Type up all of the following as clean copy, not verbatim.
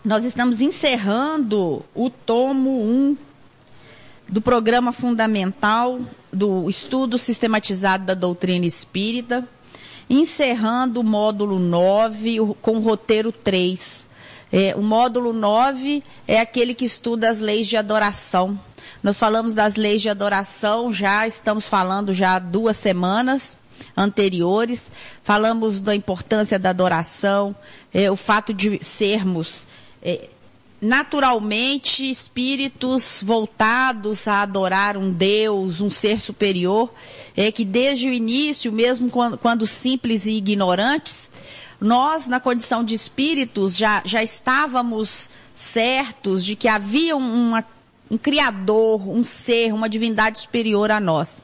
Nós estamos encerrando o tomo 1 do programa fundamental do estudo sistematizado da doutrina espírita, encerrando o módulo 9 com o roteiro 3. O módulo 9 é aquele que estuda as leis de adoração. Nós falamos das leis de adoração, estamos falando já há 2 semanas anteriores. Falamos da importância da adoração, o fato de sermos naturalmente espíritos voltados a adorar um Deus, um ser superior, que desde o início, mesmo quando simples e ignorantes, nós, na condição de espíritos, já estávamos certos de que havia um Criador, um ser, uma divindade superior a nós.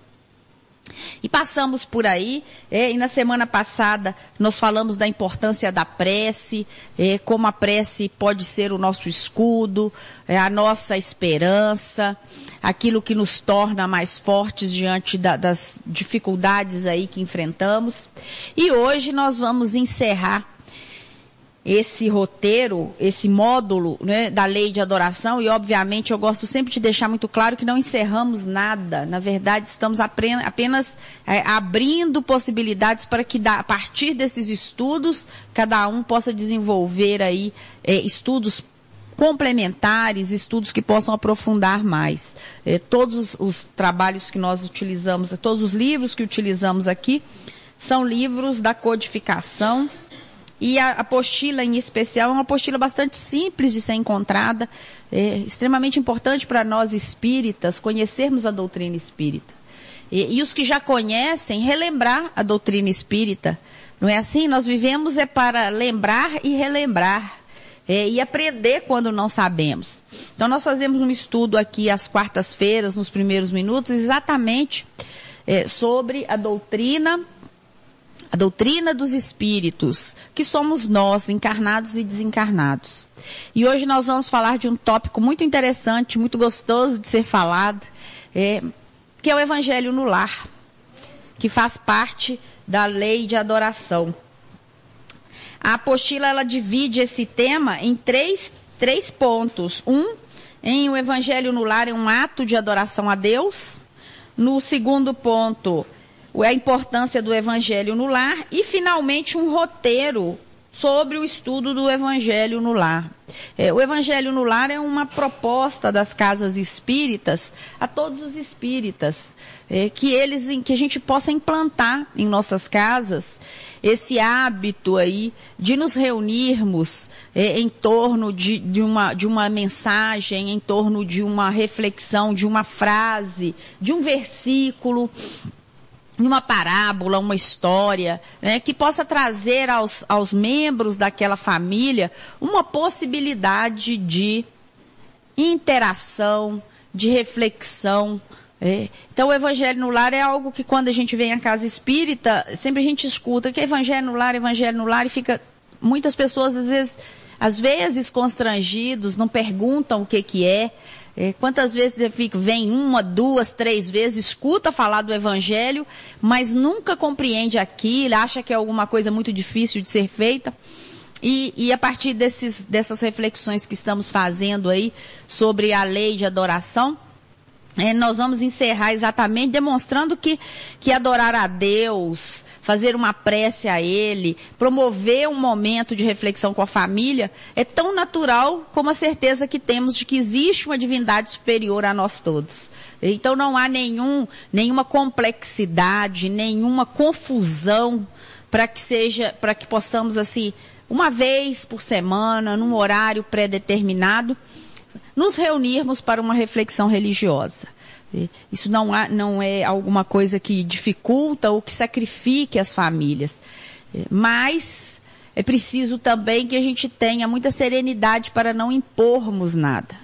E passamos por aí, e na semana passada nós falamos da importância da prece, como a prece pode ser o nosso escudo, a nossa esperança, aquilo que nos torna mais fortes diante das dificuldades aí que enfrentamos. E hoje nós vamos encerrar esse roteiro, esse módulo, né, da lei de adoração, e obviamente eu gosto sempre de deixar muito claro que não encerramos nada. Na verdade, estamos apenas abrindo possibilidades para que a partir desses estudos, cada um possa desenvolver aí estudos complementares, estudos que possam aprofundar mais. Todos os trabalhos que nós utilizamos, todos os livros que utilizamos aqui, são livros da codificação. E a apostila em especial é uma apostila bastante simples de ser encontrada, extremamente importante para nós espíritas conhecermos a doutrina espírita. E os que já conhecem, relembrar a doutrina espírita. Não é assim? Nós vivemos para lembrar e relembrar, e aprender quando não sabemos. Então nós fazemos um estudo aqui às quartas-feiras, nos primeiros minutos, exatamente sobre a doutrina dos espíritos, que somos nós, encarnados e desencarnados. E hoje nós vamos falar de um tópico muito interessante, muito gostoso de ser falado, que é o Evangelho no Lar, que faz parte da lei de adoração. A apostila, ela divide esse tema em três pontos. Em o Evangelho no Lar é um ato de adoração a Deus. No segundo ponto, a importância do Evangelho no Lar, e finalmente um roteiro sobre o estudo do Evangelho no Lar. O Evangelho no Lar é uma proposta das casas espíritas a todos os espíritas, que a gente possa implantar em nossas casas esse hábito aí de nos reunirmos em torno de uma mensagem, em torno de uma reflexão, de uma frase, de um versículo, uma parábola, uma história, né, que possa trazer aos membros daquela família uma possibilidade de interação, de reflexão. Então o Evangelho no Lar é algo que, quando a gente vem à casa espírita, sempre a gente escuta que é Evangelho no Lar, e fica muitas pessoas às vezes constrangidos, não perguntam o que é. Quantas vezes vem 1, 2, 3 vezes, escuta falar do Evangelho, mas nunca compreende aquilo, acha que é alguma coisa muito difícil de ser feita. E a partir dessas reflexões que estamos fazendo aí sobre a lei de adoração, nós vamos encerrar exatamente demonstrando que adorar a Deus, fazer uma prece a Ele, promover um momento de reflexão com a família, é tão natural como a certeza que temos de que existe uma divindade superior a nós todos. Então não há nenhuma complexidade, nenhuma confusão para que possamos, assim, uma vez por semana, num horário pré-determinado, nos reunirmos para uma reflexão religiosa. Isso não é alguma coisa que dificulta ou que sacrifique as famílias. Mas é preciso também que a gente tenha muita serenidade para não impormos nada.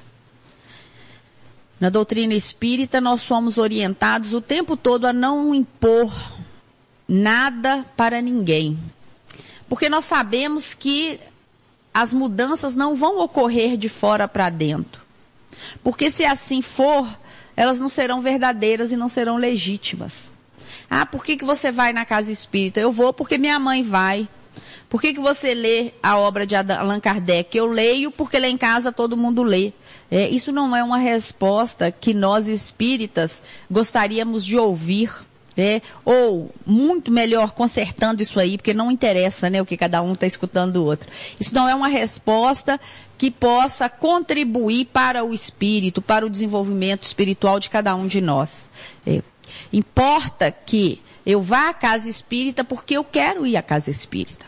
Na doutrina espírita, nós somos orientados o tempo todo a não impor nada para ninguém. Porque nós sabemos que as mudanças não vão ocorrer de fora para dentro. Porque se assim for, elas não serão verdadeiras e não serão legítimas. Por que você vai na casa espírita? Eu vou porque minha mãe vai. Por que você lê a obra de Allan Kardec? Eu leio porque lá em casa todo mundo lê. Isso não é uma resposta que nós espíritas gostaríamos de ouvir. Ou, muito melhor, consertando isso aí, porque não interessa, né, o que cada um está escutando do outro. Isso não é uma resposta que possa contribuir para o espírito, para o desenvolvimento espiritual de cada um de nós. Importa que eu vá à casa espírita porque eu quero ir à casa espírita.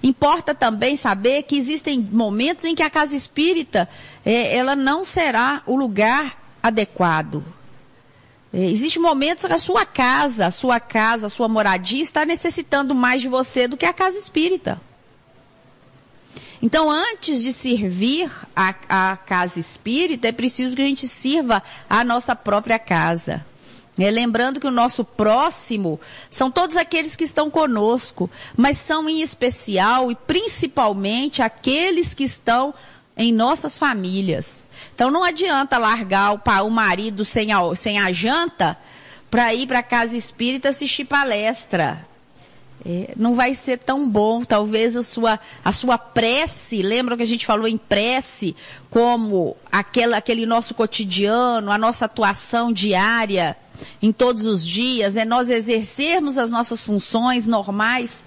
Importa também saber que existem momentos em que a casa espírita, ela não será o lugar adequado. Existem momentos que a sua casa, a sua moradia está necessitando mais de você do que a casa espírita. Então, antes de servir a casa espírita, é preciso que a gente sirva a nossa própria casa. Lembrando que o nosso próximo são todos aqueles que estão conosco, mas são em especial e principalmente aqueles que estão em nossas famílias. Então não adianta largar o marido sem a janta para ir para a casa espírita assistir palestra. Não vai ser tão bom. Talvez a sua prece, lembra que a gente falou em prece, como aquele nosso cotidiano, a nossa atuação diária em todos os dias, nós exercermos as nossas funções normais,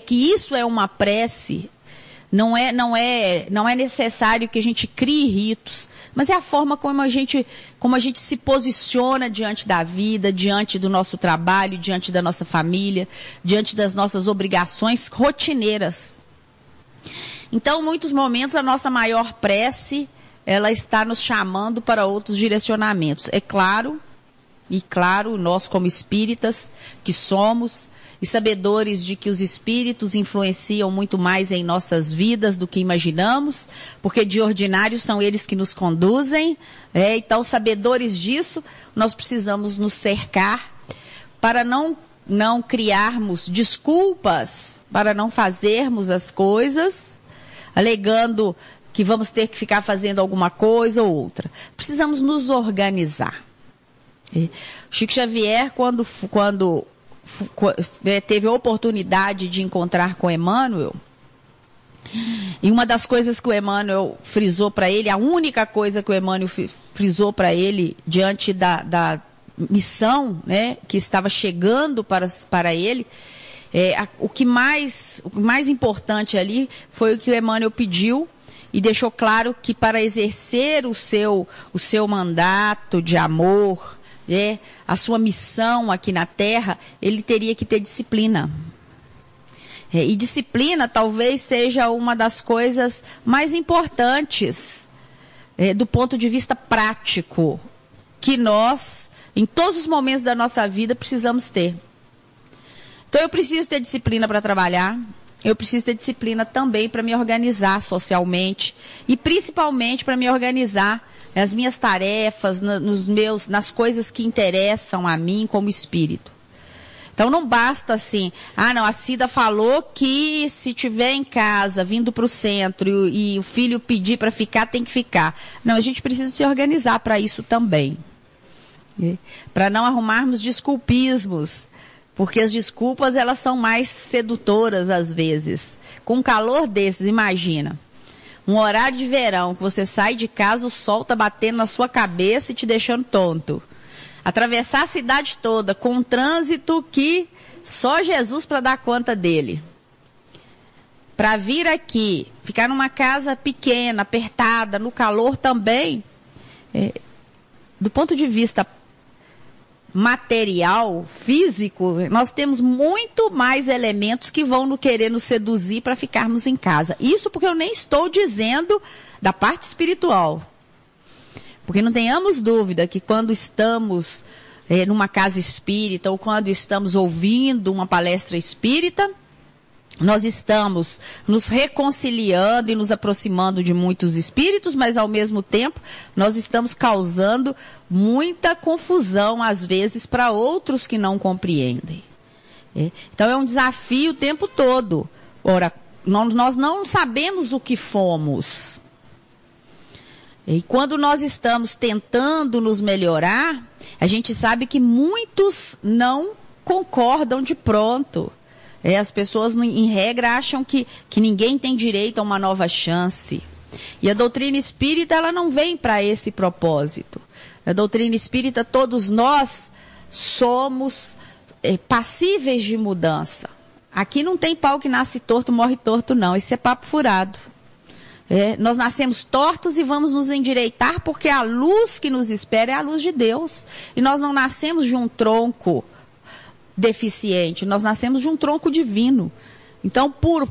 que isso é uma prece. Não é necessário que a gente crie ritos, mas é a forma como a gente se posiciona diante da vida, diante do nosso trabalho, diante da nossa família, diante das nossas obrigações rotineiras. Então, em muitos momentos, a nossa maior prece, ela está nos chamando para outros direcionamentos. É claro, nós como espíritas que somos, e sabedores de que os espíritos influenciam muito mais em nossas vidas do que imaginamos, porque de ordinário são eles que nos conduzem, então sabedores disso, nós precisamos nos cercar para não criarmos desculpas, para não fazermos as coisas, alegando que vamos ter que ficar fazendo alguma coisa ou outra. Precisamos nos organizar. Chico Xavier, quando teve a oportunidade de encontrar com Emmanuel, e uma das coisas que o Emmanuel frisou para ele, a única coisa que o Emmanuel frisou para ele diante da missão, né, que estava chegando para ele, o que mais importante ali foi o que o Emmanuel pediu e deixou claro que para exercer o seu mandato de amor, a sua missão aqui na Terra, ele teria que ter disciplina. E disciplina talvez seja uma das coisas mais importantes do ponto de vista prático que nós, em todos os momentos da nossa vida, precisamos ter. Então eu preciso ter disciplina para trabalhar, eu preciso ter disciplina também para me organizar socialmente e principalmente para me organizar as minhas tarefas, nas coisas que interessam a mim como espírito. Então não basta assim, a Cida falou que se tiver em casa, vindo para o centro e o filho pedir para ficar, tem que ficar. Não, a gente precisa se organizar para isso também. Para não arrumarmos desculpismos, porque as desculpas elas são mais sedutoras às vezes. Com um calor desses, imagina. Um horário de verão, que você sai de casa, o sol tá batendo na sua cabeça e te deixando tonto. Atravessar a cidade toda com um trânsito que só Jesus para dar conta dele. Para vir aqui, ficar numa casa pequena, apertada, no calor também, do ponto de vista material, físico, nós temos muito mais elementos que vão querer nos seduzir para ficarmos em casa. Isso porque eu nem estou dizendo da parte espiritual. Porque não tenhamos dúvida que quando estamos numa casa espírita ou quando estamos ouvindo uma palestra espírita, nós estamos nos reconciliando e nos aproximando de muitos espíritos, mas ao mesmo tempo nós estamos causando muita confusão, às vezes, para outros que não compreendem. Então é um desafio o tempo todo. Ora, nós não sabemos o que fomos. E quando nós estamos tentando nos melhorar, a gente sabe que muitos não concordam de pronto. As pessoas, em regra, acham que ninguém tem direito a uma nova chance. E a doutrina espírita, ela não vem para esse propósito. Na doutrina espírita, todos nós somos passíveis de mudança. Aqui não tem pau que nasce torto, morre torto, não. Isso é papo furado. Nós nascemos tortos e vamos nos endireitar porque a luz que nos espera é a luz de Deus. E nós não nascemos de um tronco deficiente, nós nascemos de um tronco divino. Então, por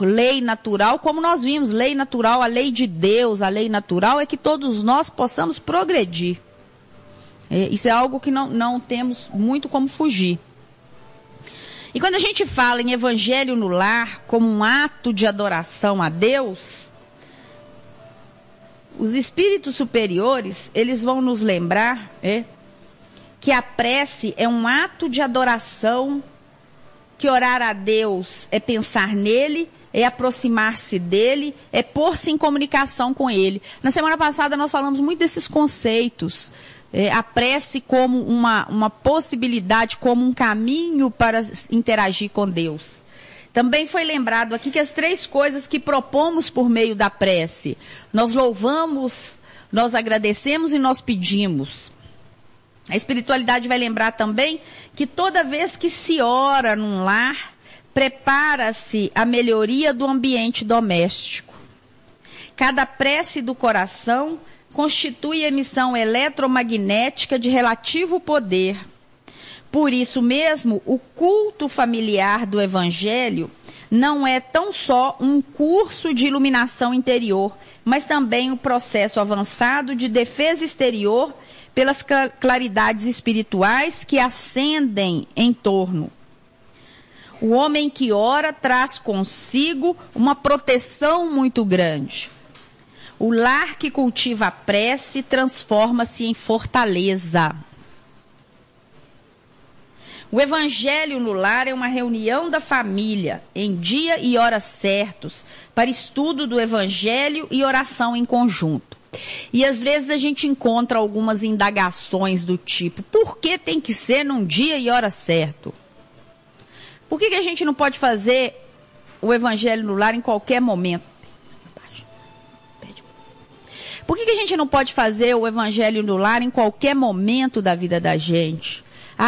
lei natural, como nós vimos, lei natural, a lei de Deus, a lei natural é que todos nós possamos progredir. Isso é algo que não temos muito como fugir. E quando a gente fala em evangelho no lar como um ato de adoração a Deus, os espíritos superiores, eles vão nos lembrar que a prece é um ato de adoração, que orar a Deus é pensar nele, é aproximar-se dele, é pôr-se em comunicação com ele. Na semana passada nós falamos muito desses conceitos. A prece como uma possibilidade, como um caminho para interagir com Deus. Também foi lembrado aqui que as 3 coisas que propomos por meio da prece: nós louvamos, nós agradecemos e nós pedimos. A espiritualidade vai lembrar também que toda vez que se ora num lar, prepara-se a melhoria do ambiente doméstico. Cada prece do coração constitui emissão eletromagnética de relativo poder. Por isso mesmo, o culto familiar do Evangelho não é tão só um curso de iluminação interior, mas também um processo avançado de defesa exterior pelas claridades espirituais que ascendem em torno. O homem que ora traz consigo uma proteção muito grande. O lar que cultiva a prece transforma-se em fortaleza. O evangelho no lar é uma reunião da família, em dia e horas certos, para estudo do evangelho e oração em conjunto. E às vezes a gente encontra algumas indagações do tipo: por que tem que ser num dia e hora certo? Por que a gente não pode fazer o evangelho no lar em qualquer momento? Por que a gente não pode fazer o evangelho no lar em qualquer momento da vida da gente?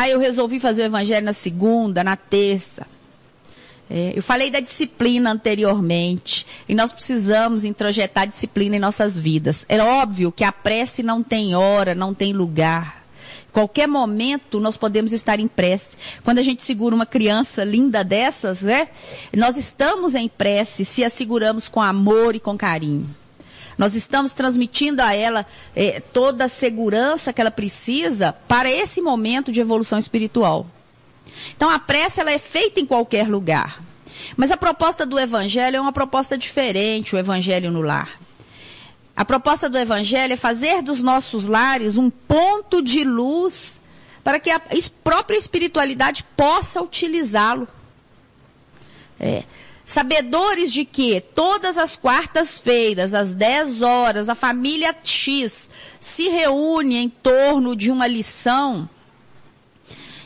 Eu resolvi fazer o evangelho na segunda, na terça. Eu falei da disciplina anteriormente. E nós precisamos introjetar disciplina em nossas vidas. É óbvio que a prece não tem hora, não tem lugar. Qualquer momento nós podemos estar em prece. Quando a gente segura uma criança linda dessas, nós estamos em prece se a seguramos com amor e com carinho. Nós estamos transmitindo a ela toda a segurança que ela precisa para esse momento de evolução espiritual. Então a prece ela é feita em qualquer lugar. Mas a proposta do Evangelho é uma proposta diferente, o Evangelho no lar. A proposta do Evangelho é fazer dos nossos lares um ponto de luz para que a própria espiritualidade possa utilizá-lo. Sabedores de que todas as quartas-feiras, às 10 horas, a família X se reúne em torno de uma lição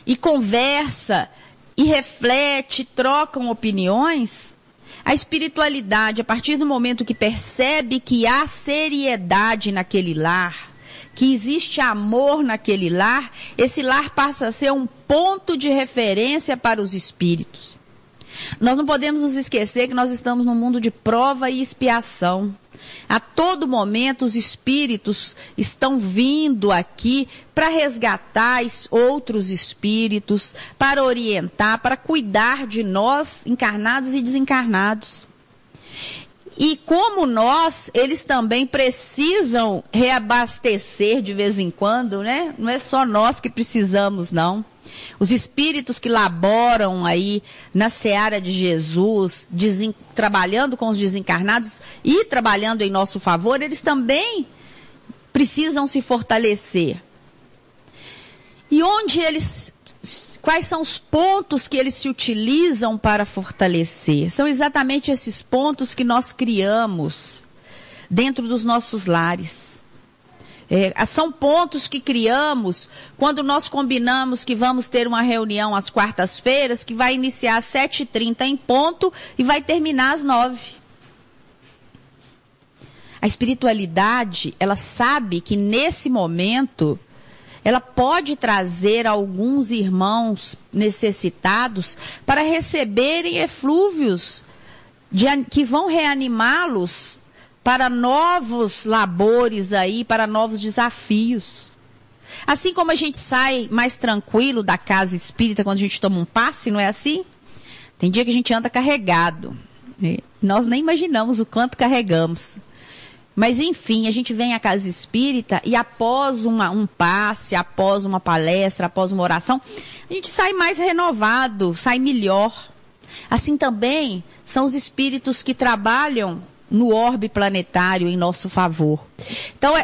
e conversa, e reflete, trocam opiniões, a espiritualidade, a partir do momento que percebe que há seriedade naquele lar, que existe amor naquele lar, esse lar passa a ser um ponto de referência para os espíritos. Nós não podemos nos esquecer que nós estamos num mundo de prova e expiação. A todo momento os espíritos estão vindo aqui para resgatar outros espíritos, para orientar, para cuidar de nós, encarnados e desencarnados. E como nós, eles também precisam reabastecer de vez em quando, né? Não é só nós que precisamos, não. Os espíritos que laboram aí na seara de Jesus, trabalhando com os desencarnados e trabalhando em nosso favor, eles também precisam se fortalecer. E quais são os pontos que eles se utilizam para fortalecer? São exatamente esses pontos que nós criamos dentro dos nossos lares. São pontos que criamos quando nós combinamos que vamos ter uma reunião às quartas-feiras, que vai iniciar às 7h30 em ponto e vai terminar às 9h. A espiritualidade, ela sabe que nesse momento, ela pode trazer alguns irmãos necessitados para receberem eflúvios que vão reanimá-los para novos labores aí, para novos desafios. Assim como a gente sai mais tranquilo da casa espírita quando a gente toma um passe, não é assim? Tem dia que a gente anda carregado. Nós nem imaginamos o quanto carregamos. Mas, enfim, a gente vem à casa espírita e após um passe, após uma palestra, após uma oração, a gente sai mais renovado, sai melhor. Assim também são os espíritos que trabalham no orbe planetário em nosso favor. Então,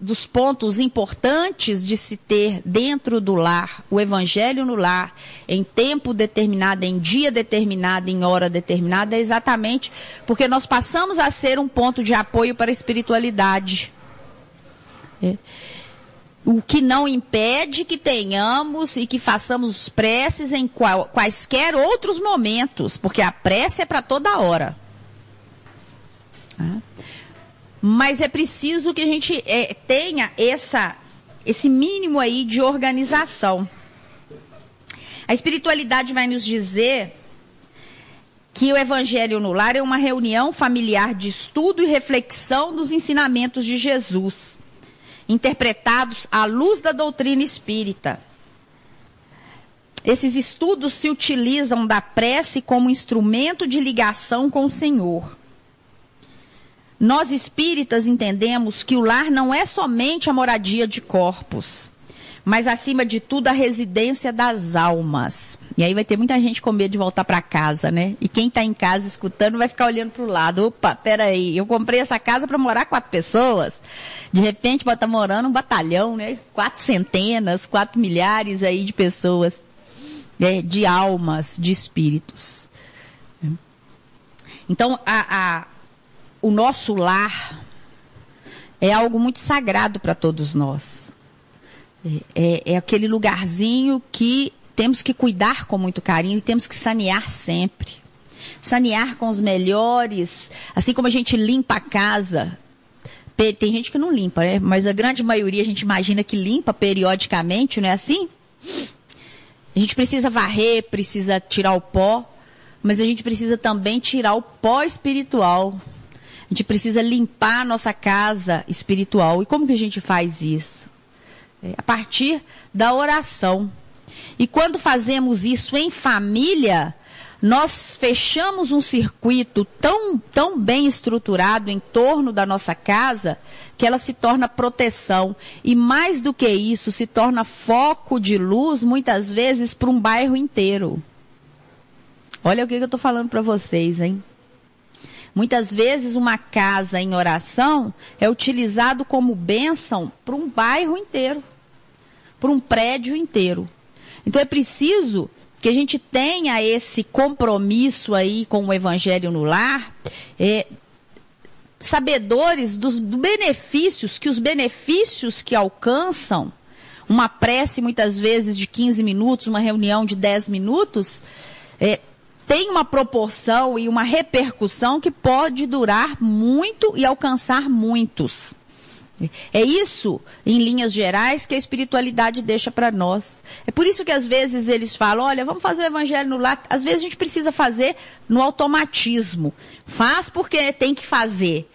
dos pontos importantes de se ter dentro do lar, o evangelho no lar, em tempo determinado, em dia determinado, em hora determinada, é exatamente porque nós passamos a ser um ponto de apoio para a espiritualidade. O que não impede que tenhamos e que façamos preces em quaisquer outros momentos, porque a prece é para toda hora. Mas é preciso que a gente tenha esse mínimo aí de organização. A espiritualidade vai nos dizer que o Evangelho no Lar é uma reunião familiar de estudo e reflexão dos ensinamentos de Jesus, interpretados à luz da doutrina espírita. Esses estudos se utilizam da prece como instrumento de ligação com o Senhor. Nós espíritas entendemos que o lar não é somente a moradia de corpos, mas acima de tudo a residência das almas. E aí vai ter muita gente com medo de voltar para casa, né? E quem está em casa escutando vai ficar olhando para o lado. Opa, peraí, eu comprei essa casa para morar 4 pessoas. De repente pode estar morando um batalhão, né? 4 centenas, 4 milhares aí de pessoas, né? De almas, de espíritos. Então, o nosso lar é algo muito sagrado para todos nós. É aquele lugarzinho que temos que cuidar com muito carinho e temos que sanear sempre. Sanear com os melhores, assim como a gente limpa a casa. Tem gente que não limpa, né? Mas a grande maioria a gente imagina que limpa periodicamente, não é assim? A gente precisa varrer, precisa tirar o pó, mas a gente precisa também tirar o pó espiritual. A gente precisa limpar a nossa casa espiritual. E como que a gente faz isso? A partir da oração. E quando fazemos isso em família, nós fechamos um circuito tão bem estruturado em torno da nossa casa, que ela se torna proteção. E mais do que isso, se torna foco de luz, muitas vezes, para um bairro inteiro. Olha o que eu estou falando para vocês, hein? Muitas vezes uma casa em oração é utilizado como bênção para um bairro inteiro, para um prédio inteiro. Então é preciso que a gente tenha esse compromisso aí com o Evangelho no lar, sabedores dos benefícios, que os benefícios que alcançam uma prece muitas vezes de 15 minutos, uma reunião de 10 minutos, tem uma proporção e uma repercussão que pode durar muito e alcançar muitos. É isso, em linhas gerais, que a espiritualidade deixa para nós. É por isso que às vezes eles falam, olha, vamos fazer o evangelho no lar. Às vezes a gente precisa fazer no automatismo. Faz porque tem que fazer.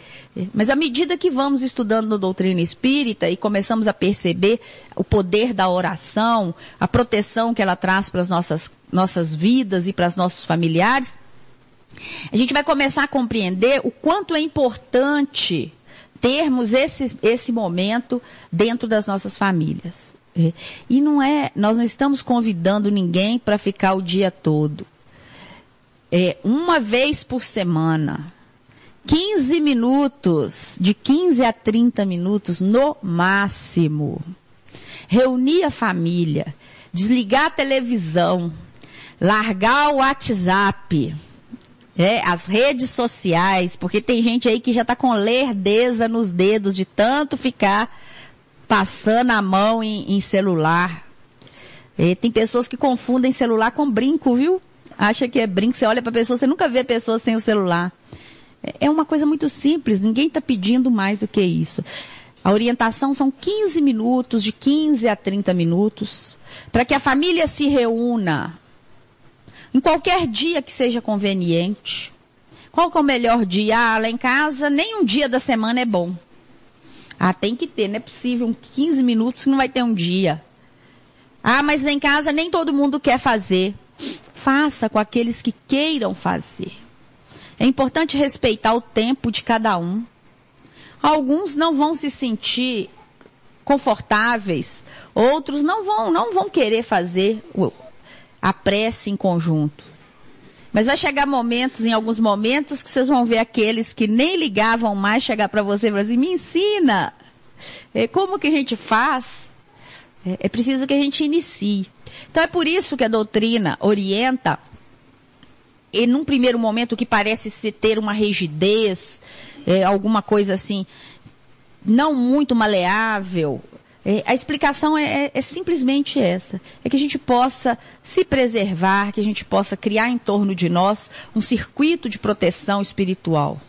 Mas à medida que vamos estudando na doutrina espírita e começamos a perceber o poder da oração, a proteção que ela traz para as nossas vidas e para os nossos familiares, a gente vai começar a compreender o quanto é importante termos esse momento dentro das nossas famílias. E nós não estamos convidando ninguém para ficar o dia todo. Uma vez por semana, 15 minutos, de 15 a 30 minutos no máximo. Reunir a família, desligar a televisão, largar o WhatsApp, As redes sociais, porque tem gente aí que já está com lerdeza nos dedos de tanto ficar passando a mão em celular. Tem pessoas que confundem celular com brinco, viu? Acha que é brinco, você olha para a pessoa, você nunca vê a pessoa sem o celular. É uma coisa muito simples, ninguém está pedindo mais do que isso. A orientação são 15 minutos, de 15 a 30 minutos, para que a família se reúna em qualquer dia que seja conveniente. Qual que é o melhor dia? Lá em casa, nem um dia da semana é bom. Tem que ter, não é possível, 15 minutos que não vai ter um dia. Mas lá em casa nem todo mundo quer fazer. Faça com aqueles que queiram fazer. É importante respeitar o tempo de cada um. Alguns não vão se sentir confortáveis, outros não vão querer fazer a prece em conjunto. Mas vai chegar em alguns momentos, que vocês vão ver aqueles que nem ligavam mais chegar para você e falar assim, me ensina. Como que a gente faz? É preciso que a gente inicie. Então é por isso que a doutrina orienta, e num primeiro momento que parece se ter uma rigidez, alguma coisa assim, não muito maleável, a explicação é simplesmente essa. É que a gente possa se preservar, que a gente possa criar em torno de nós um circuito de proteção espiritual.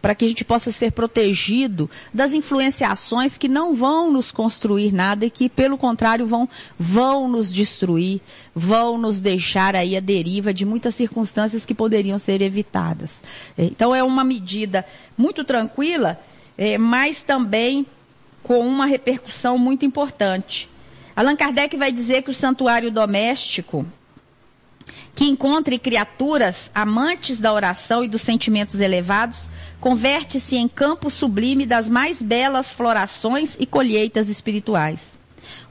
Para que a gente possa ser protegido das influenciações que não vão nos construir nada e que, pelo contrário, vão nos destruir, vão nos deixar aí à deriva de muitas circunstâncias que poderiam ser evitadas. Então, é uma medida muito tranquila, mas também com uma repercussão muito importante. Allan Kardec vai dizer que o santuário doméstico, que encontre criaturas amantes da oração e dos sentimentos elevados, converte-se em campo sublime das mais belas florações e colheitas espirituais.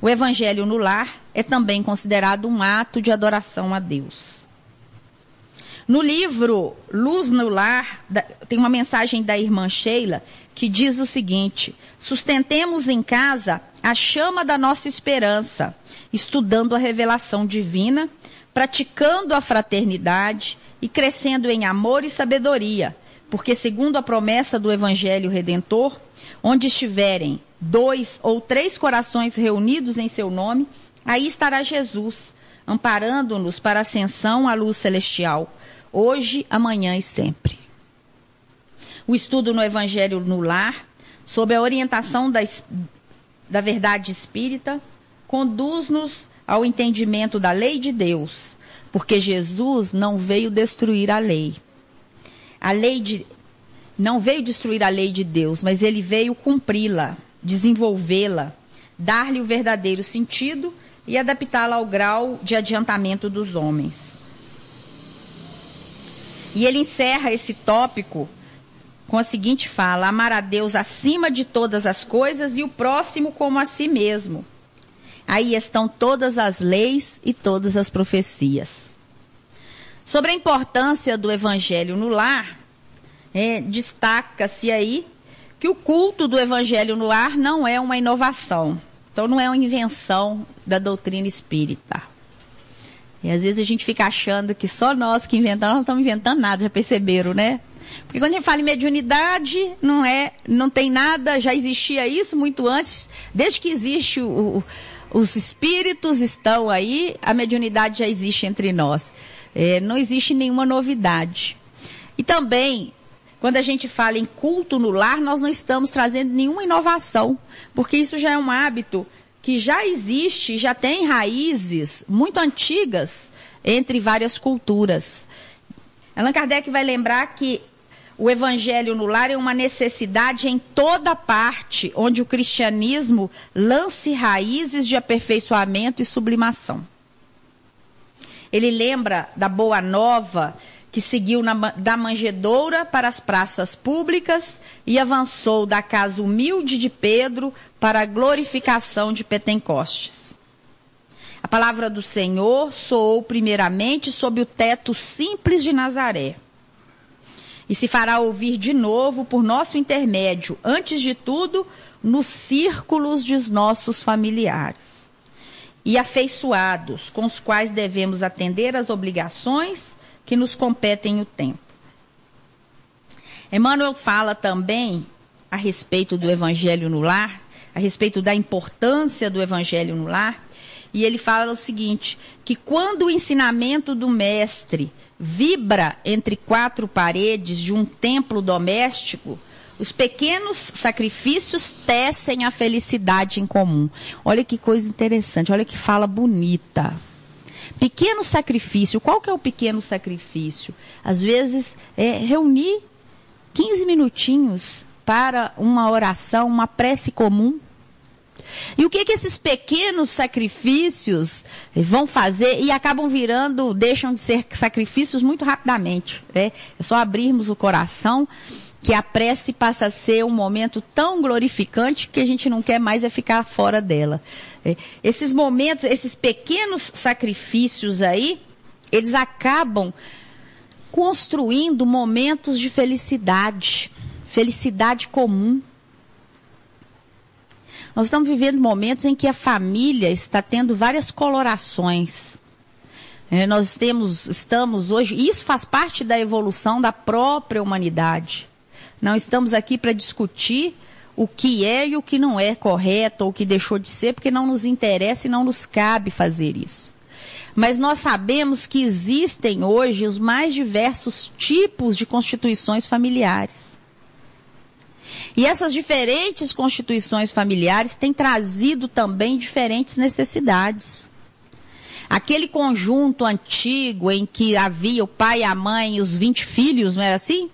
O Evangelho no lar é também considerado um ato de adoração a Deus. No livro Luz no Lar, tem uma mensagem da irmã Sheila que diz o seguinte: sustentemos em casa a chama da nossa esperança, estudando a revelação divina, praticando a fraternidade e crescendo em amor e sabedoria, porque segundo a promessa do Evangelho Redentor, onde estiverem 2 ou 3 corações reunidos em seu nome, aí estará Jesus, amparando-nos para a ascensão à luz celestial, hoje, amanhã e sempre. O estudo no Evangelho no lar, sob a orientação da verdade espírita, conduz-nos ao entendimento da lei de Deus, porque Jesus não veio destruir a lei. Não veio destruir a lei de Deus, mas ele veio cumpri-la, desenvolvê-la, dar-lhe o verdadeiro sentido e adaptá-la ao grau de adiantamento dos homens. E ele encerra esse tópico com a seguinte fala: amar a Deus acima de todas as coisas e o próximo como a si mesmo. Aí estão todas as leis e todas as profecias. Sobre a importância do Evangelho no lar, destaca-se aí que o culto do Evangelho no lar não é uma inovação. Então não é uma invenção da doutrina espírita. E às vezes a gente fica achando que só nós que inventamos, nós não estamos inventando nada, já perceberam, né? Porque quando a gente fala em mediunidade, não tem nada, já existia isso muito antes, desde que existe os espíritos estão aí, a mediunidade já existe entre nós. Não existe nenhuma novidade. E também, quando a gente fala em culto no lar, nós não estamos trazendo nenhuma inovação, porque isso já é um hábito que já existe, já tem raízes muito antigas entre várias culturas. Allan Kardec vai lembrar que o Evangelho no lar é uma necessidade em toda parte onde o cristianismo lance raízes de aperfeiçoamento e sublimação. Ele lembra da Boa Nova, que seguiu da manjedoura para as praças públicas e avançou da casa humilde de Pedro para a glorificação de Pentecostes. A palavra do Senhor soou primeiramente sob o teto simples de Nazaré. E se fará ouvir de novo por nosso intermédio, antes de tudo, nos círculos dos nossos familiares e afeiçoados, com os quais devemos atender às obrigações que nos competem o tempo. Emmanuel fala também a respeito do Evangelho no lar, a respeito da importância do Evangelho no lar, e ele fala o seguinte, que quando o ensinamento do mestre vibra entre quatro paredes de um templo doméstico, os pequenos sacrifícios tecem a felicidade em comum. Olha que coisa interessante, olha que fala bonita. Pequeno sacrifício, qual que é o pequeno sacrifício? Às vezes é reunir 15 minutinhos para uma oração, uma prece comum. E o que esses pequenos sacrifícios vão fazer e acabam virando, deixam de ser sacrifícios muito rapidamente. É só abrirmos o coração que a prece passa a ser um momento tão glorificante que a gente não quer mais ficar fora dela. Esses momentos, esses pequenos sacrifícios aí, eles acabam construindo momentos de felicidade, felicidade comum. Nós estamos vivendo momentos em que a família está tendo várias colorações. Nós estamos hoje, e isso faz parte da evolução da própria humanidade. Não estamos aqui para discutir o que é e o que não é correto, ou o que deixou de ser, porque não nos interessa e não nos cabe fazer isso. Mas nós sabemos que existem hoje os mais diversos tipos de constituições familiares. E essas diferentes constituições familiares têm trazido também diferentes necessidades. Aquele conjunto antigo em que havia o pai, a mãe e os 20 filhos, não era assim?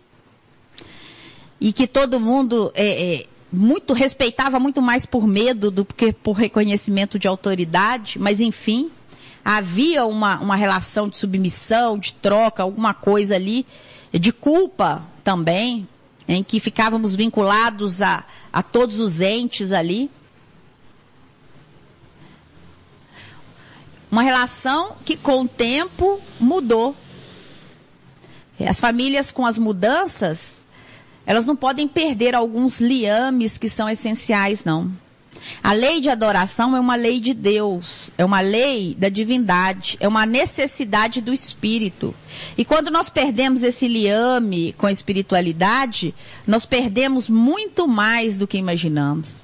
E que todo mundo respeitava muito mais por medo do que por reconhecimento de autoridade, mas enfim, havia uma relação de submissão, de troca, alguma coisa ali, de culpa também, em que ficávamos vinculados a todos os entes ali. Uma relação que com o tempo mudou. As famílias com as mudanças, elas não podem perder alguns liames que são essenciais, não. A lei de adoração é uma lei de Deus, é uma lei da divindade, é uma necessidade do espírito. E quando nós perdemos esse liame com a espiritualidade, nós perdemos muito mais do que imaginamos.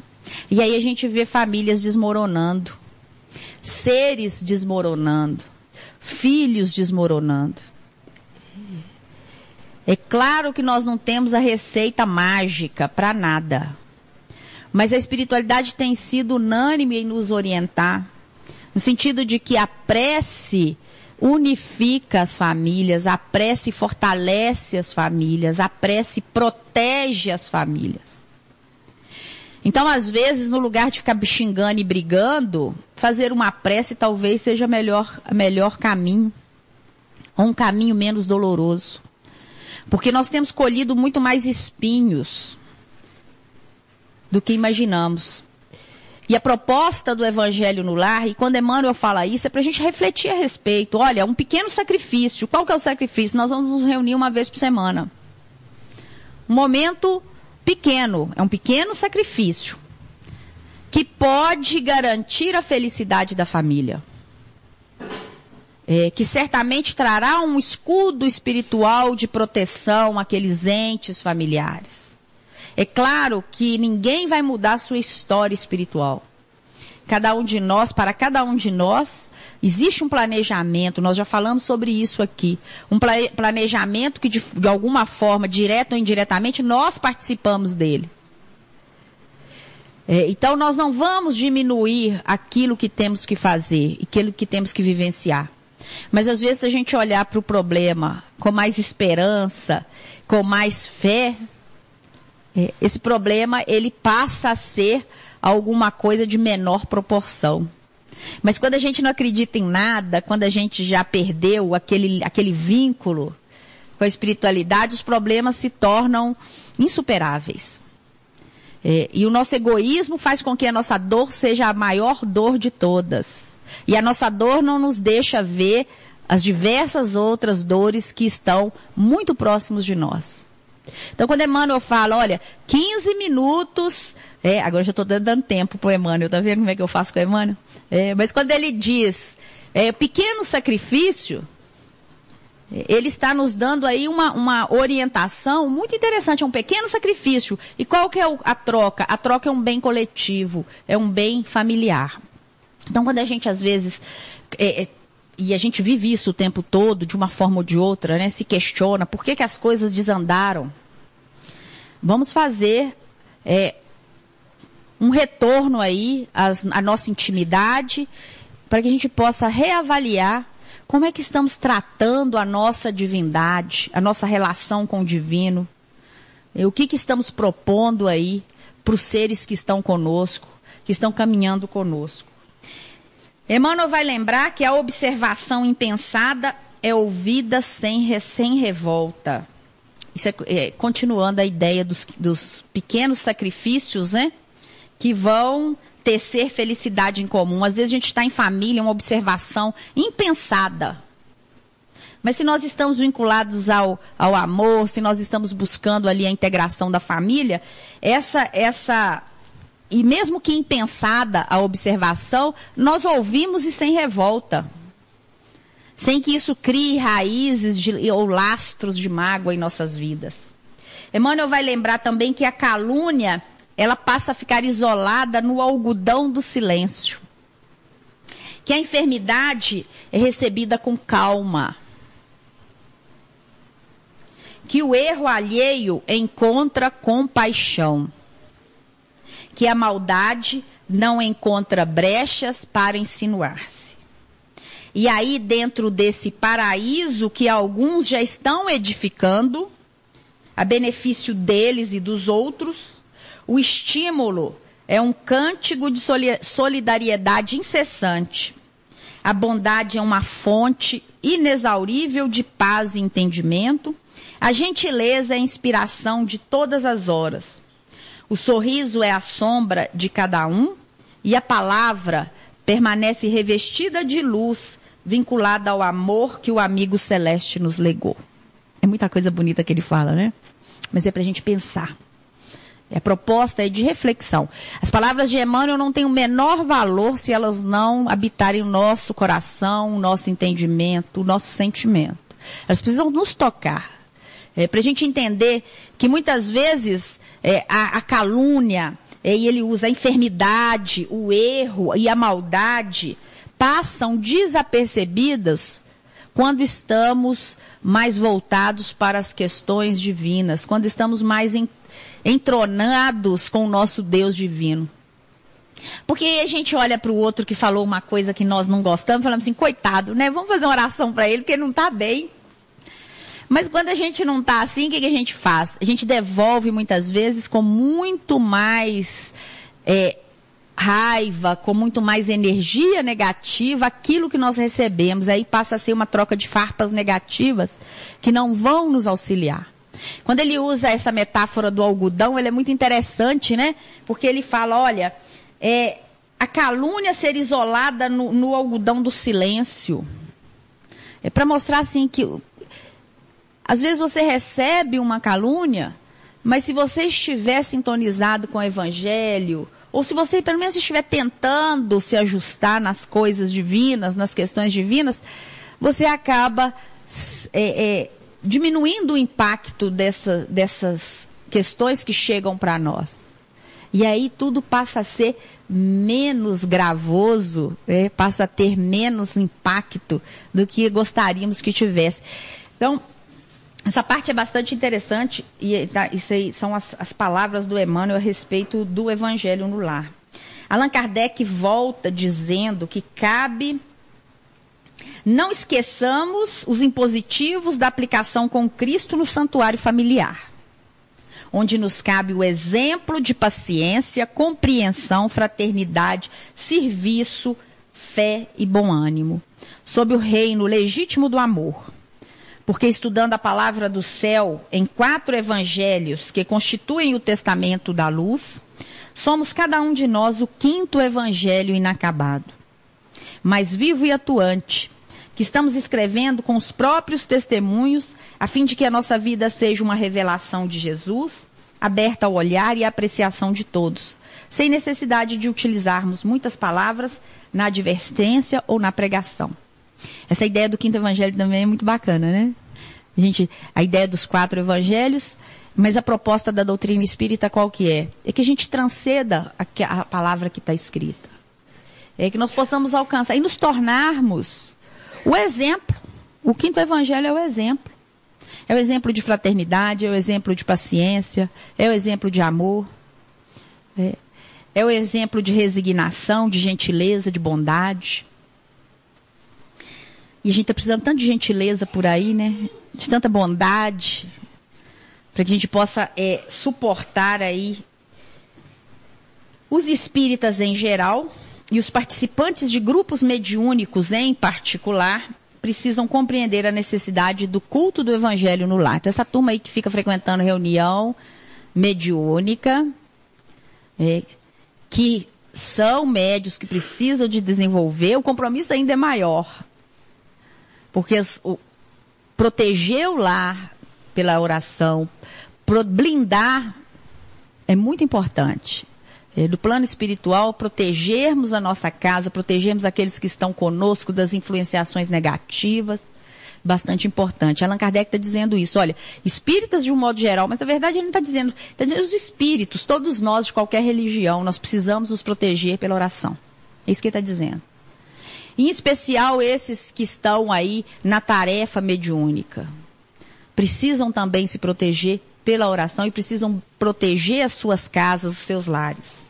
E aí a gente vê famílias desmoronando, seres desmoronando, filhos desmoronando. É claro que nós não temos a receita mágica para nada. Mas a espiritualidade tem sido unânime em nos orientar, no sentido de que a prece unifica as famílias, a prece fortalece as famílias, a prece protege as famílias. Então, às vezes, no lugar de ficar xingando e brigando, fazer uma prece talvez seja o melhor caminho, ou um caminho menos doloroso. Porque nós temos colhido muito mais espinhos do que imaginamos. E a proposta do Evangelho no lar, e quando Emmanuel fala isso, é para a gente refletir a respeito. Olha, um pequeno sacrifício. Qual que é o sacrifício? Nós vamos nos reunir uma vez por semana. Um momento pequeno, é um pequeno sacrifício, que pode garantir a felicidade da família. Que certamente trará um escudo espiritual de proteção àqueles entes familiares. É claro que ninguém vai mudar a sua história espiritual. Para cada um de nós, existe um planejamento, nós já falamos sobre isso aqui. Um planejamento que de alguma forma, direta ou indiretamente, nós participamos dele. Então nós não vamos diminuir aquilo que temos que fazer, aquilo que temos que vivenciar. Mas às vezes a gente olhar para o problema com mais esperança, com mais fé, esse problema ele passa a ser alguma coisa de menor proporção. Mas quando a gente não acredita em nada, quando a gente já perdeu aquele vínculo com a espiritualidade, os problemas se tornam insuperáveis. E o nosso egoísmo faz com que a nossa dor seja a maior dor de todas. E a nossa dor não nos deixa ver as diversas outras dores que estão muito próximos de nós. Então, quando Emmanuel fala, olha, 15 minutos... agora já estou dando tempo para o Emmanuel, tá vendo como é que eu faço com o Emmanuel? Mas quando ele diz, pequeno sacrifício, Ele está nos dando aí uma orientação muito interessante, é um pequeno sacrifício. E qual que é a troca? A troca é um bem coletivo, é um bem familiar. Então, quando a gente, às vezes, e a gente vive isso o tempo todo, de uma forma ou de outra, né, se questiona por que as coisas desandaram. Vamos fazer um retorno aí à nossa intimidade, para que a gente possa reavaliar como é que estamos tratando a nossa divindade, a nossa relação com o divino? O que estamos propondo aí para os seres que estão conosco, que estão caminhando conosco? Emmanuel vai lembrar que a observação impensada é ouvida sem revolta. Isso continuando a ideia dos pequenos sacrifícios, né, que vão tecer felicidade em comum. Às vezes a gente está em família, uma observação impensada. Mas se nós estamos vinculados ao amor, se nós estamos buscando ali a integração da família, e mesmo que impensada a observação, nós ouvimos e sem revolta. Sem que isso crie raízes ou lastros de mágoa em nossas vidas. Emmanuel vai lembrar também que a calúnia, ela passa a ficar isolada no algodão do silêncio. Que a enfermidade é recebida com calma. Que o erro alheio encontra compaixão. Que a maldade não encontra brechas para insinuar-se. E aí, dentro desse paraíso que alguns já estão edificando, a benefício deles e dos outros, o estímulo é um cântico de solidariedade incessante. A bondade é uma fonte inexaurível de paz e entendimento. A gentileza é a inspiração de todas as horas. O sorriso é a sombra de cada um. E a palavra permanece revestida de luz, vinculada ao amor que o amigo celeste nos legou. É muita coisa bonita que ele fala, né? Mas é para a gente pensar. A proposta é de reflexão. As palavras de Emmanuel não têm o menor valor se elas não habitarem o nosso coração, o nosso entendimento, o nosso sentimento. Elas precisam nos tocar. Para a gente entender que muitas vezes a calúnia, e ele usa a enfermidade, o erro e a maldade, passam desapercebidas quando estamos mais voltados para as questões divinas, quando estamos mais entronados com o nosso Deus divino. Porque aí a gente olha para o outro que falou uma coisa que nós não gostamos, falamos assim, coitado, né? Vamos fazer uma oração para ele, porque ele não está bem. Mas quando a gente não está assim, o que a gente faz? A gente devolve muitas vezes com muito mais raiva, com muito mais energia negativa, aquilo que nós recebemos. Aí passa a ser uma troca de farpas negativas que não vão nos auxiliar. Quando ele usa essa metáfora do algodão, ele é muito interessante, né? Porque ele fala, olha, a calúnia ser isolada no algodão do silêncio. É para mostrar assim que, às vezes você recebe uma calúnia, mas se você estiver sintonizado com o Evangelho, ou se você pelo menos estiver tentando se ajustar nas coisas divinas, nas questões divinas, você acaba diminuindo o impacto dessas questões que chegam para nós. E aí tudo passa a ser menos gravoso, passa a ter menos impacto do que gostaríamos que tivesse. Então, essa parte é bastante interessante, e isso aí são as palavras do Emmanuel a respeito do Evangelho no lar. Allan Kardec volta dizendo que cabe... Não esqueçamos os impositivos da aplicação com Cristo no santuário familiar, onde nos cabe o exemplo de paciência, compreensão, fraternidade, serviço, fé e bom ânimo, sob o reino legítimo do amor. Porque estudando a palavra do céu em 4 evangelhos que constituem o testamento da luz, somos cada um de nós o 5º evangelho inacabado, mas vivo e atuante, que estamos escrevendo com os próprios testemunhos, a fim de que a nossa vida seja uma revelação de Jesus, aberta ao olhar e à apreciação de todos, sem necessidade de utilizarmos muitas palavras na advertência ou na pregação. Essa ideia do 5º evangelho também é muito bacana, né? A ideia dos 4 evangelhos, mas a proposta da doutrina espírita qual que é? É que a gente transcenda a palavra que está escrita. É que nós possamos alcançar e nos tornarmos o exemplo. O 5º evangelho é o exemplo. É o exemplo de fraternidade, é o exemplo de paciência, é o exemplo de amor. É o exemplo de resignação, de gentileza, de bondade. E a gente está precisando tanto de gentileza por aí, né? De tanta bondade, para que a gente possa suportar aí os espíritas em geral e os participantes de grupos mediúnicos em particular precisam compreender a necessidade do culto do evangelho no lar. Então, essa turma aí que fica frequentando reunião mediúnica, que são médios que precisam de desenvolver, o compromisso ainda é maior. Porque proteger o lar pela oração, blindar, é muito importante. Do plano espiritual, protegermos a nossa casa, protegermos aqueles que estão conosco das influenciações negativas, bastante importante. Allan Kardec está dizendo isso, olha, espíritas de um modo geral, mas na verdade ele não está dizendo os espíritos, todos nós de qualquer religião, nós precisamos nos proteger pela oração. É isso que ele está dizendo. Em especial esses que estão aí na tarefa mediúnica. Precisam também se proteger pela oração e precisam proteger as suas casas, os seus lares.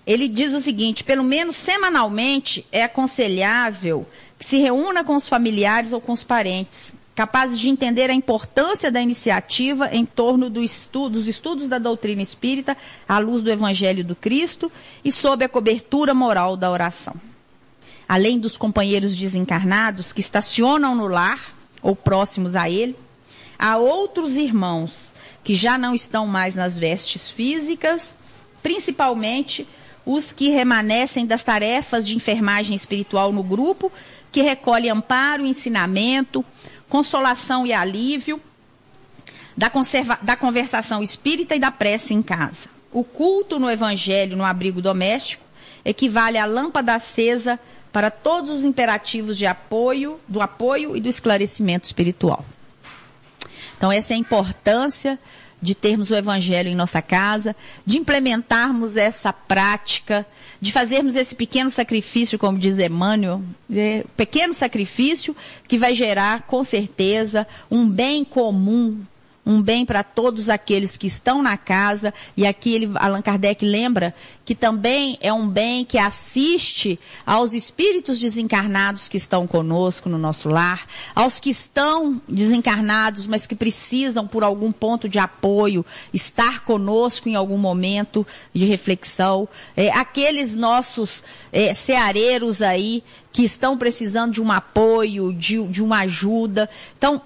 Ele diz o seguinte, pelo menos semanalmente é aconselhável que se reúna com os familiares ou com os parentes, capazes de entender a importância da iniciativa em torno dos estudos da doutrina espírita, à luz do Evangelho do Cristo e sob a cobertura moral da oração. Além dos companheiros desencarnados que estacionam no lar ou próximos a ele, há outros irmãos que já não estão mais nas vestes físicas, principalmente os que remanescem das tarefas de enfermagem espiritual no grupo, que recolhe amparo, ensinamento, consolação e alívio da conversação espírita e da prece em casa. O culto no evangelho, no abrigo doméstico, equivale à lâmpada acesa para todos os imperativos do apoio e do esclarecimento espiritual. Então, essa é a importância de termos o evangelho em nossa casa, de implementarmos essa prática, de fazermos esse pequeno sacrifício, como diz Emmanuel, pequeno sacrifício que vai gerar, com certeza, um bem comum, um bem para todos aqueles que estão na casa. E aqui Allan Kardec lembra que também é um bem que assiste aos espíritos desencarnados que estão conosco no nosso lar, aos que estão desencarnados, mas que precisam, por algum ponto de apoio, estar conosco em algum momento de reflexão, aqueles nossos ceareiros aí que estão precisando de um apoio, de uma ajuda. Então,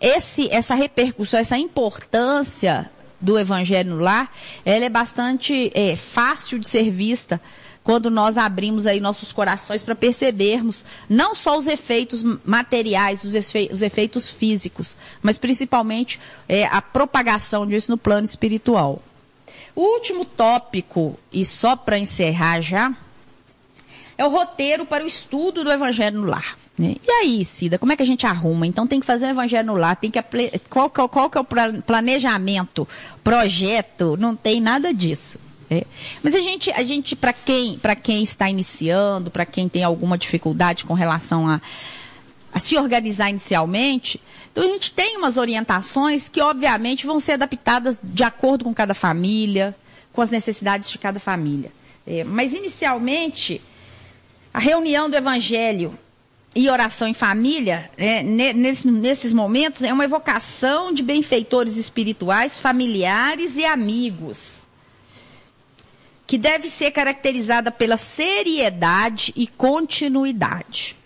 essa repercussão, essa importância do Evangelho no lar, ela é bastante fácil de ser vista quando nós abrimos aí nossos corações para percebermos não só os efeitos materiais, os efeitos físicos, mas principalmente a propagação disso no plano espiritual. O último tópico, e só para encerrar já, é o roteiro para o estudo do Evangelho no lar. E aí, Cida, como é que a gente arruma? Então tem que fazer o evangelho no lar, qual que é o planejamento, projeto? Não tem nada disso. Mas a gente para quem está iniciando, para quem tem alguma dificuldade com relação a se organizar inicialmente, então a gente tem umas orientações que obviamente vão ser adaptadas de acordo com cada família, com as necessidades de cada família. Mas inicialmente, a reunião do evangelho e oração em família, nesses momentos, é uma evocação de benfeitores espirituais, familiares e amigos, que deve ser caracterizada pela seriedade e continuidade.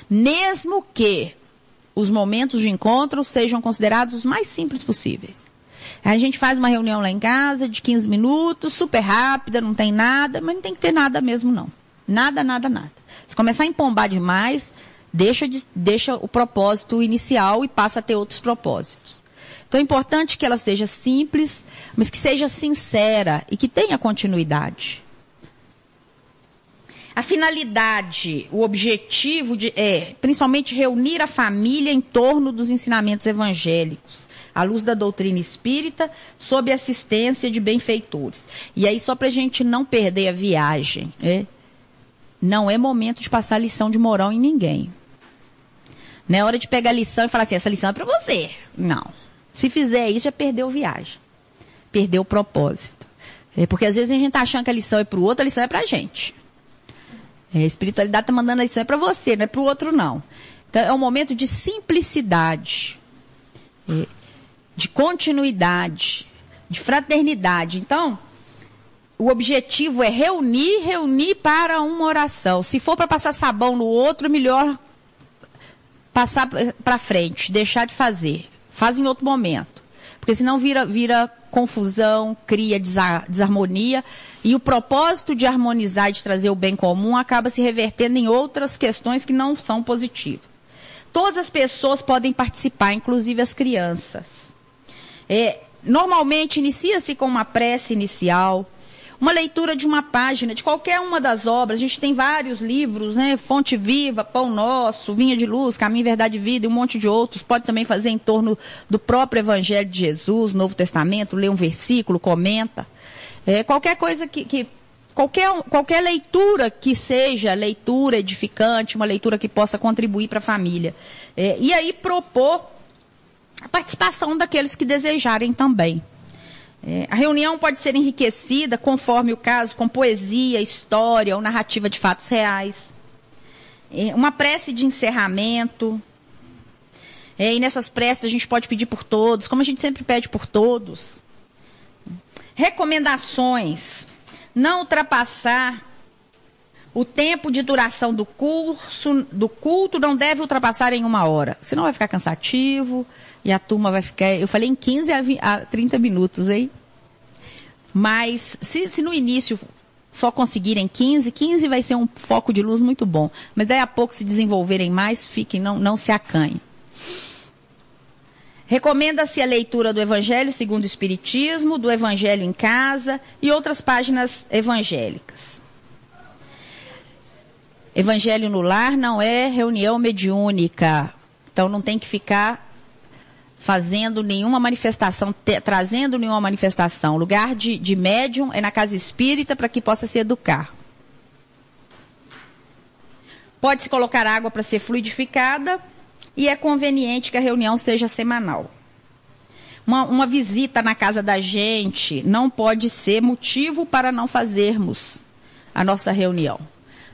Mesmo que os momentos de encontro sejam considerados os mais simples possíveis. A gente faz uma reunião lá em casa de 15 minutos, super rápida, não tem nada, mas não tem que ter nada mesmo não. Nada. Se começar a empombar demais, deixa o propósito inicial e passa a ter outros propósitos. Então é importante que ela seja simples, mas que seja sincera e que tenha continuidade. A finalidade, o objetivo é, principalmente, reunir a família em torno dos ensinamentos evangélicos, à luz da doutrina espírita, sob assistência de benfeitores. E aí, só para a gente não perder a viagem, não é momento de passar lição de moral em ninguém. Não é hora de pegar a lição e falar assim, essa lição é para você. Não. Se fizer isso, já perdeu a viagem. Perdeu o propósito. Porque às vezes a gente está achando que a lição é para o outro, a lição é para a gente. A espiritualidade está mandando a lição é para você, não é para o outro, não. Então, é um momento de simplicidade, de continuidade, de fraternidade. Então, o objetivo é reunir para uma oração. Se for para passar sabão no outro, melhor passar para frente, deixar de fazer. Faz em outro momento. Porque senão vira confusão, cria desarmonia. E o propósito de harmonizar e de trazer o bem comum acaba se revertendo em outras questões que não são positivas. Todas as pessoas podem participar, inclusive as crianças. Normalmente inicia-se com uma prece inicial, uma leitura de uma página, de qualquer uma das obras. A gente tem vários livros, né? Fonte Viva, Pão Nosso, Vinha de Luz, Caminho, Verdade e Vida e um monte de outros. Pode também fazer em torno do próprio Evangelho de Jesus, Novo Testamento, lê um versículo, comenta. Qualquer coisa qualquer leitura que seja leitura edificante, uma leitura que possa contribuir para a família. E aí propor a participação daqueles que desejarem também. A reunião pode ser enriquecida, conforme o caso, com poesia, história ou narrativa de fatos reais. Uma prece de encerramento. E nessas preces a gente pode pedir por todos, como a gente sempre pede por todos. Recomendações. Não ultrapassar o tempo de duração do culto não deve ultrapassar em 1 hora. Senão vai ficar cansativo e a turma vai ficar... Eu falei em 15 a 30 minutos, hein? Mas se no início só conseguirem 15 vai ser um foco de luz muito bom. Mas daí a pouco, se desenvolverem mais, fiquem, não se acanhem. Recomenda-se a leitura do Evangelho segundo o Espiritismo, do Evangelho em Casa e outras páginas evangélicas. Evangelho no lar não é reunião mediúnica. Então não tem que ficar fazendo nenhuma manifestação, trazendo nenhuma manifestação. O lugar de médium é na casa espírita para que possa se educar. Pode-se colocar água para ser fluidificada. E é conveniente que a reunião seja semanal. Uma visita na casa da gente não pode ser motivo para não fazermos a nossa reunião.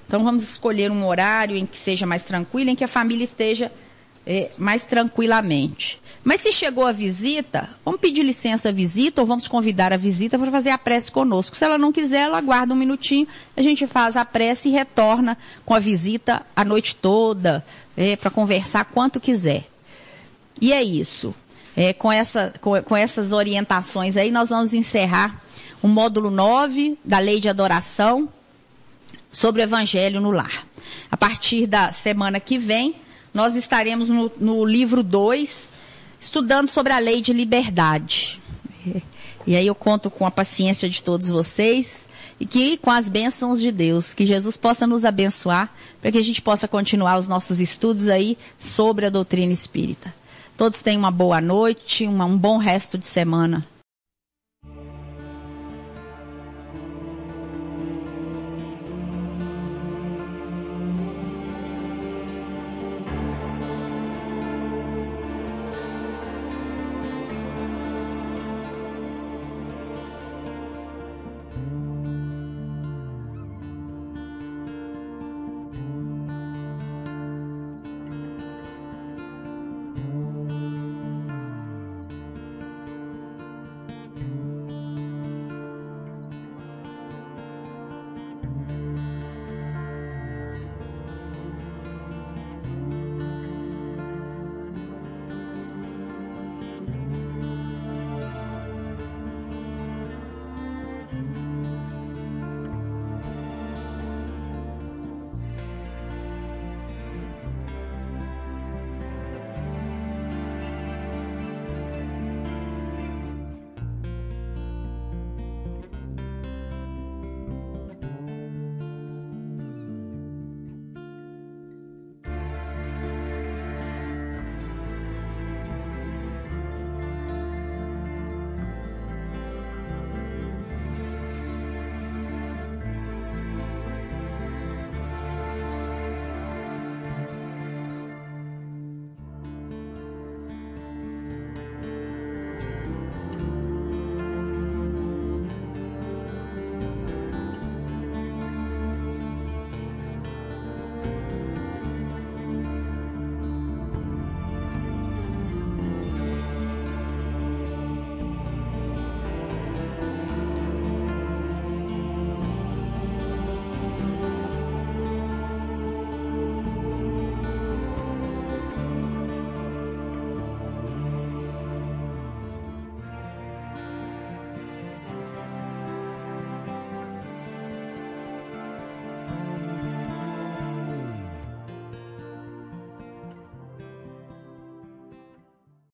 Então vamos escolher um horário em que seja mais tranquilo, em que a família esteja mais tranquilamente. Mas se chegou a visita, vamos pedir licença à visita ou vamos convidar a visita para fazer a prece conosco. Se ela não quiser, ela aguarda um minutinho, a gente faz a prece e retorna com a visita a noite toda, para conversar quanto quiser. E é isso. Com essas orientações aí, nós vamos encerrar o módulo 9 da Lei de Adoração sobre o Evangelho no Lar. A partir da semana que vem, nós estaremos no livro 2, estudando sobre a Lei de Liberdade. E aí eu conto com a paciência de todos vocês e que com as bênçãos de Deus, que Jesus possa nos abençoar para que a gente possa continuar os nossos estudos aí sobre a doutrina espírita. Todos tenham uma boa noite, um bom resto de semana.